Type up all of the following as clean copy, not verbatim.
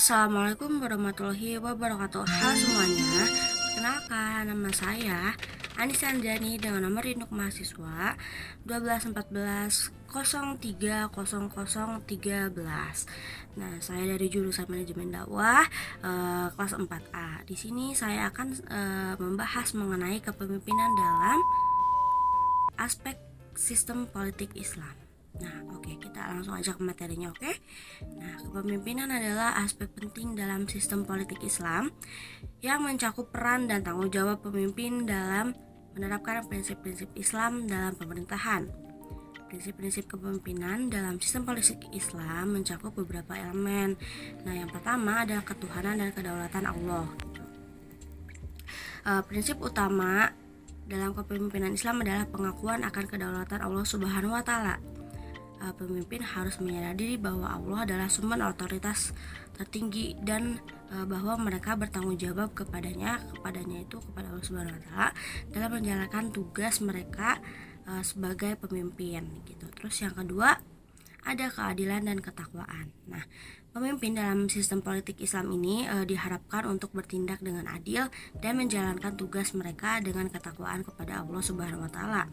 Assalamualaikum warahmatullahi wabarakatuh. Halo semuanya, perkenalkan nama saya Anissa Anjani dengan nomor induk mahasiswa 1214030013. Nah, saya dari jurusan Manajemen Dakwah kelas 4A. Di sini saya akan membahas mengenai kepemimpinan dalam aspek sistem politik Islam. Nah, oke, kita langsung aja ke materinya, oke? Nah, kepemimpinan adalah aspek penting dalam sistem politik Islam yang mencakup peran dan tanggung jawab pemimpin dalam menerapkan prinsip-prinsip Islam dalam pemerintahan. Prinsip-prinsip kepemimpinan dalam sistem politik Islam mencakup beberapa elemen. Nah, yang pertama adalah ketuhanan dan kedaulatan Allah. Prinsip utama dalam kepemimpinan Islam adalah pengakuan akan kedaulatan Allah Subhanahu wa Ta'ala. Pemimpin harus menyadari bahwa Allah adalah sumber otoritas tertinggi dan bahwa mereka bertanggung jawab kepada Allah Subhanahu wa Ta'ala dalam menjalankan tugas mereka sebagai pemimpin gitu. Terus yang kedua ada keadilan dan ketakwaan. Nah, pemimpin dalam sistem politik Islam ini diharapkan untuk bertindak dengan adil dan menjalankan tugas mereka dengan ketakwaan kepada Allah Subhanahu wa Ta'ala.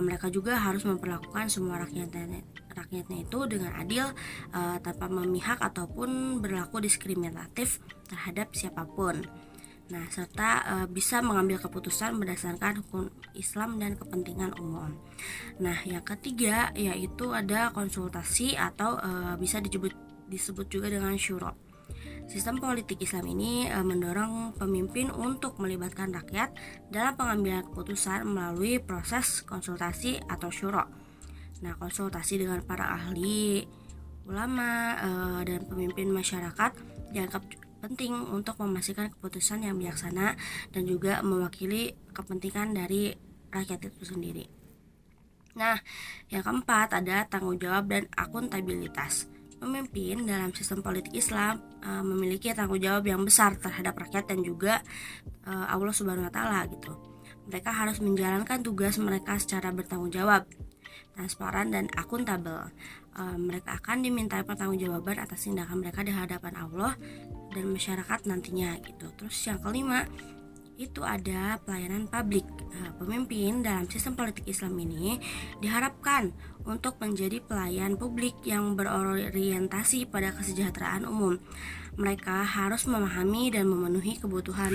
Mereka juga harus memperlakukan semua rakyatnya itu dengan adil tanpa memihak ataupun berlaku diskriminatif terhadap siapapun. Nah, serta bisa mengambil keputusan berdasarkan hukum Islam dan kepentingan umum. Nah, yang ketiga yaitu ada konsultasi atau bisa disebut juga dengan syuro. Sistem politik Islam ini mendorong pemimpin untuk melibatkan rakyat dalam pengambilan keputusan melalui proses konsultasi atau syuro. Nah, konsultasi dengan para ahli, ulama, dan pemimpin masyarakat dianggap penting untuk memastikan keputusan yang bijaksana dan juga mewakili kepentingan dari rakyat itu sendiri. Nah, yang keempat ada tanggung jawab dan akuntabilitas. Pemimpin dalam sistem politik Islam memiliki tanggung jawab yang besar terhadap rakyat dan juga Allah Subhanahu wa Ta'ala gitu. Mereka harus menjalankan tugas mereka secara bertanggung jawab, transparan dan akuntabel. Mereka akan dimintai pertanggungjawaban atas tindakan mereka di hadapan Allah dan masyarakat nantinya gitu. Terus yang kelima itu ada pelayanan publik. Pemimpin dalam sistem politik Islam ini diharapkan untuk menjadi pelayan publik yang berorientasi pada kesejahteraan umum. Mereka harus memahami dan memenuhi kebutuhan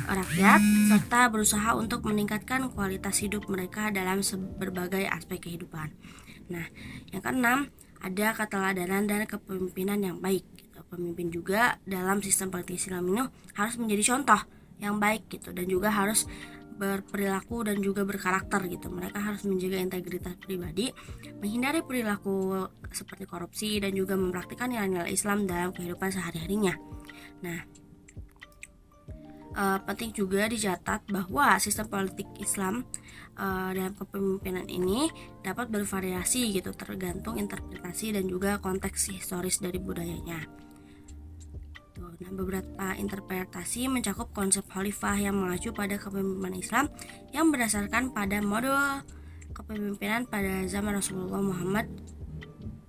rakyat serta berusaha untuk meningkatkan kualitas hidup mereka dalam berbagai aspek kehidupan. Nah, yang keenam ada keteladanan dan kepemimpinan yang baik. Pemimpin juga dalam sistem politik Islam ini harus menjadi contoh yang baik gitu, dan juga harus berperilaku dan juga berkarakter gitu. Mereka harus menjaga integritas pribadi, menghindari perilaku seperti korupsi dan juga mempraktikkan nilai-nilai Islam dalam kehidupan sehari-harinya. Nah, penting juga dicatat bahwa sistem politik Islam dalam kepemimpinan ini dapat bervariasi gitu, tergantung interpretasi dan juga konteks historis dari budayanya. Nah, beberapa interpretasi mencakup konsep khalifah yang mengacu pada kepemimpinan Islam yang berdasarkan pada model kepemimpinan pada zaman Rasulullah Muhammad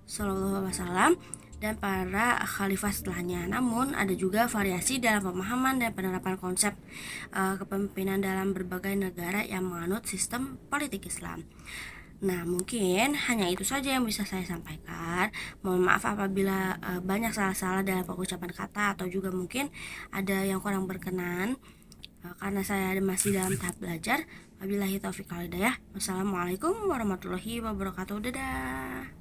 SAW dan para khalifah setelahnya. Namun ada juga variasi dalam pemahaman dan penerapan konsep kepemimpinan dalam berbagai negara yang menganut sistem politik Islam. Nah, mungkin hanya itu saja yang bisa saya sampaikan. Mohon maaf apabila banyak salah-salah dalam pengucapan kata atau juga mungkin ada yang kurang berkenan karena saya masih dalam tahap belajar. Wabillahi taufiq wal hidayah. Wassalamualaikum warahmatullahi wabarakatuh. Dadah.